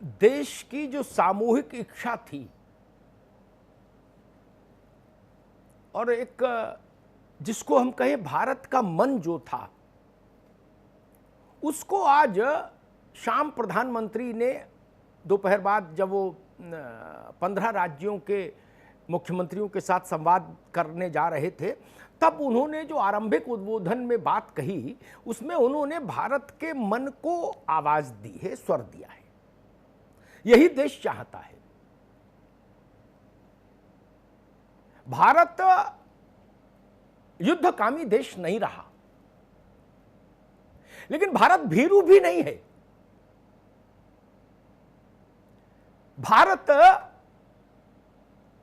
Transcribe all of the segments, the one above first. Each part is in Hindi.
देश की जो सामूहिक इच्छा थी और एक जिसको हम कहें भारत का मन जो था, उसको आज शाम प्रधानमंत्री ने दोपहर बाद जब वो 15 राज्यों के मुख्यमंत्रियों के साथ संवाद करने जा रहे थे, तब उन्होंने जो आरंभिक उद्बोधन में बात कही, उसमें उन्होंने भारत के मन को आवाज दी है, स्वर दिया है। यही देश चाहता है। भारत युद्धकामी देश नहीं रहा, लेकिन भारत भीरू भी नहीं है। भारत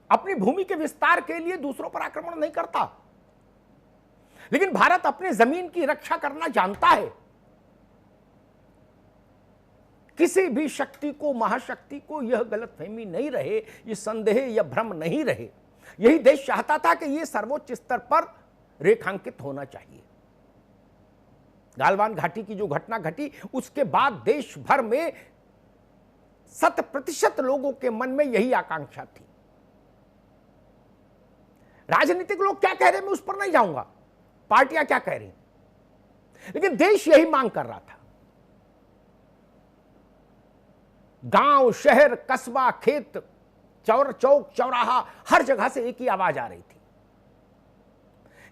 अपनी भूमि के विस्तार के लिए दूसरों पर आक्रमण नहीं करता, लेकिन भारत अपने जमीन की रक्षा करना जानता है। किसी भी शक्ति को, महाशक्ति को यह गलतफहमी नहीं रहे, यह संदेह या भ्रम नहीं रहे। यही देश चाहता था कि यह सर्वोच्च स्तर पर रेखांकित होना चाहिए। गालवान घाटी की जो घटना घटी, उसके बाद देश भर में 100% लोगों के मन में यही आकांक्षा थी। राजनीतिक लोग क्या कह रहे हैं मैं उस पर नहीं जाऊंगा, पार्टियां क्या कह रही, लेकिन देश यही मांग कर रहा था। गांव, शहर, कस्बा, खेत, चौक, चौराहा, हर जगह से एक ही आवाज आ रही थी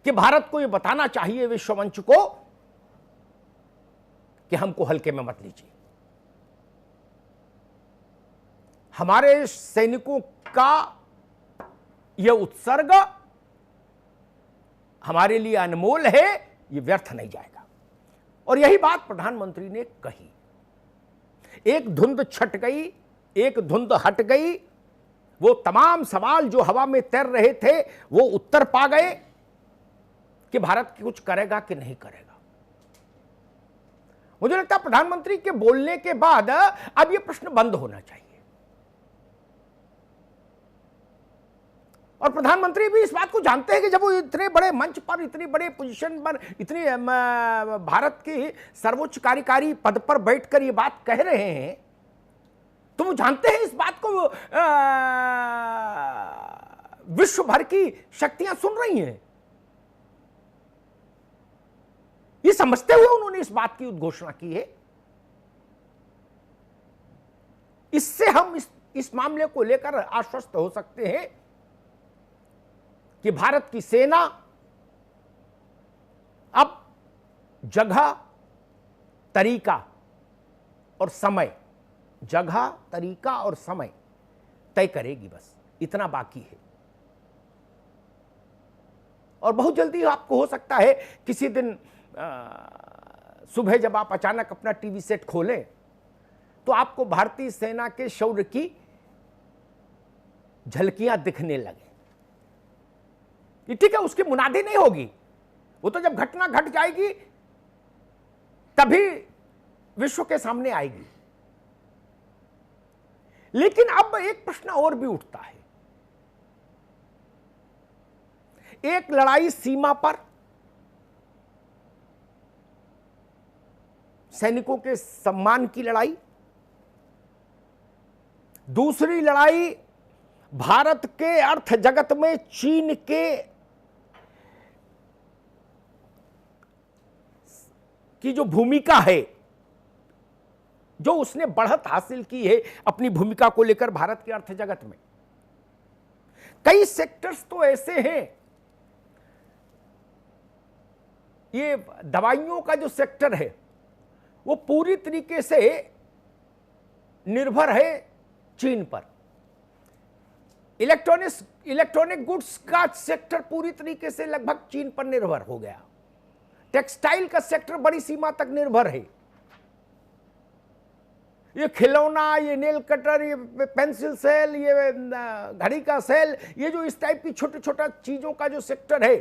कि भारत को यह बताना चाहिए विश्व मंच को कि हमको हल्के में मत लीजिए। हमारे सैनिकों का यह उत्सर्ग हमारे लिए अनमोल है, यह व्यर्थ नहीं जाएगा। और यही बात प्रधानमंत्री ने कही। एक धुंध छट गई, एक धुंध हट गई। वो तमाम सवाल जो हवा में तैर रहे थे, वो उत्तर पा गए कि भारत कुछ करेगा कि नहीं करेगा। मुझे लगता है प्रधानमंत्री के बोलने के बाद अब यह प्रश्न बंद होना चाहिए। और प्रधानमंत्री भी इस बात को जानते हैं कि जब वो इतने बड़े मंच पर, इतनी बड़े पोजीशन पर, इतनी भारत की सर्वोच्च कार्यकारी पद पर बैठकर ये बात कह रहे हैं, तो वो जानते हैं इस बात को विश्व भर की शक्तियां सुन रही हैं। ये समझते हुए उन्होंने इस बात की उद्घोषणा की है। इससे हम इस मामले को लेकर आश्वस्त हो सकते हैं कि भारत की सेना अब जगह, तरीका और समय, जगह, तरीका और समय तय करेगी। बस इतना बाकी है। और बहुत जल्दी आपको हो सकता है किसी दिन सुबह जब आप अचानक अपना टीवी सेट खोलें तो आपको भारतीय सेना के शौर्य की झलकियां दिखने लगे। ये ठीक है, उसकी मुनादी नहीं होगी, वो तो जब घटना घट जाएगी तभी विश्व के सामने आएगी। लेकिन अब एक प्रश्न और भी उठता है। एक लड़ाई सीमा पर सैनिकों के सम्मान की लड़ाई, दूसरी लड़ाई भारत के अर्थ जगत में चीन की जो भूमिका है, जो उसने बढ़त हासिल की है अपनी भूमिका को लेकर भारत के अर्थ जगत में। कई सेक्टर्स तो ऐसे हैं, ये दवाइयों का जो सेक्टर है वो पूरी तरीके से निर्भर है चीन पर। इलेक्ट्रॉनिक गुड्स का सेक्टर पूरी तरीके से लगभग चीन पर निर्भर हो गया। टेक्सटाइल का सेक्टर बड़ी सीमा तक निर्भर है। ये खिलौना, ये नेल कटर, ये पेंसिल सेल, ये घड़ी का सेल, ये जो इस टाइप की छोटे छोटा चीजों का जो सेक्टर है,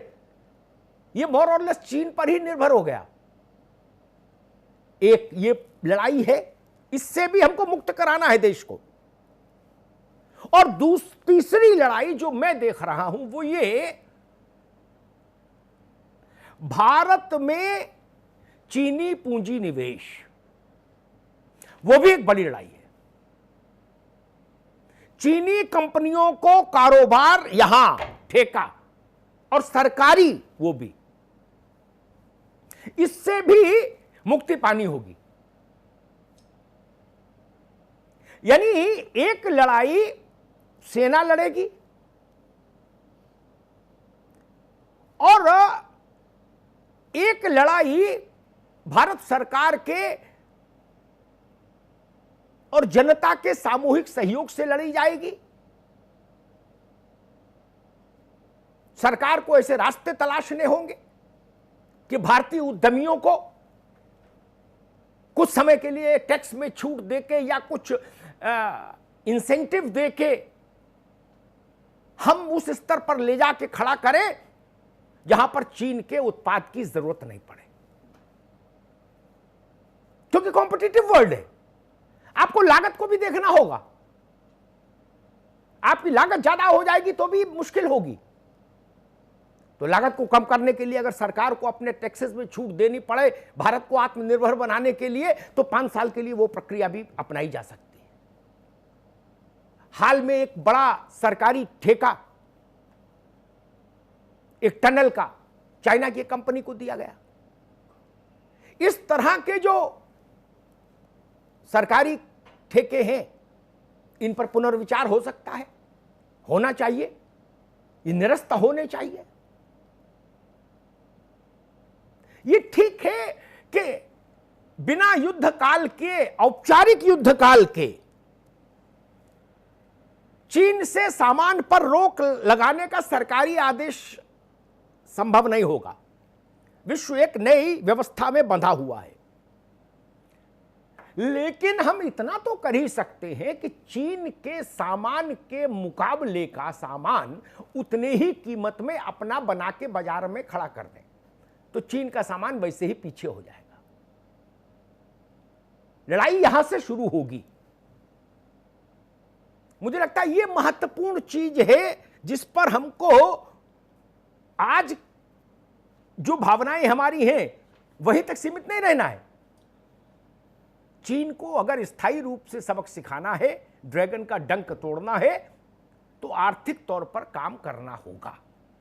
ये मोर और लेस चीन पर ही निर्भर हो गया। एक ये लड़ाई है, इससे भी हमको मुक्त कराना है देश को। और तीसरी लड़ाई जो मैं देख रहा हूं वो ये, भारत में चीनी पूंजी निवेश, वो भी एक बड़ी लड़ाई है। चीनी कंपनियों को कारोबार यहां ठेका और सरकारी वो भी, इससे भी मुक्ति पानी होगी। यानी एक लड़ाई सेना लड़ेगी और एक लड़ाई भारत सरकार के और जनता के सामूहिक सहयोग से लड़ी जाएगी। सरकार को ऐसे रास्ते तलाशने होंगे कि भारतीय उद्यमियों को कुछ समय के लिए टैक्स में छूट देके या कुछ इंसेंटिव देके हम उस स्तर पर ले जाके खड़ा करें जहां पर चीन के उत्पाद की जरूरत नहीं पड़े, क्योंकि कॉम्पिटिटिव वर्ल्ड है। आपको लागत को भी देखना होगा। आपकी लागत ज्यादा हो जाएगी तो भी मुश्किल होगी। तो लागत को कम करने के लिए अगर सरकार को अपने टैक्सेस में छूट देनी पड़े भारत को आत्मनिर्भर बनाने के लिए, तो 5 साल के लिए वो प्रक्रिया भी अपनाई जा सकती है। हाल में एक बड़ा सरकारी ठेका एक टनल का चाइना की कंपनी को दिया गया। इस तरह के जो सरकारी ठेके हैं, इन पर पुनर्विचार हो सकता है, होना चाहिए, ये निरस्त होने चाहिए। ये ठीक है कि बिना युद्ध काल के, औपचारिक युद्ध काल के, चीन से सामान पर रोक लगाने का सरकारी आदेश संभव नहीं होगा। विश्व एक नई व्यवस्था में बंधा हुआ है। लेकिन हम इतना तो कर ही सकते हैं कि चीन के सामान के मुकाबले का सामान उतने ही कीमत में अपना बना के बाजार में खड़ा कर दें, तो चीन का सामान वैसे ही पीछे हो जाएगा। लड़ाई यहां से शुरू होगी। मुझे लगता है यह महत्वपूर्ण चीज है जिस पर हमको आज जो भावनाएं हमारी हैं वहीं तक सीमित नहीं रहना है। चीन को अगर स्थायी रूप से सबक सिखाना है, ड्रैगन का डंक तोड़ना है, तो आर्थिक तौर पर काम करना होगा।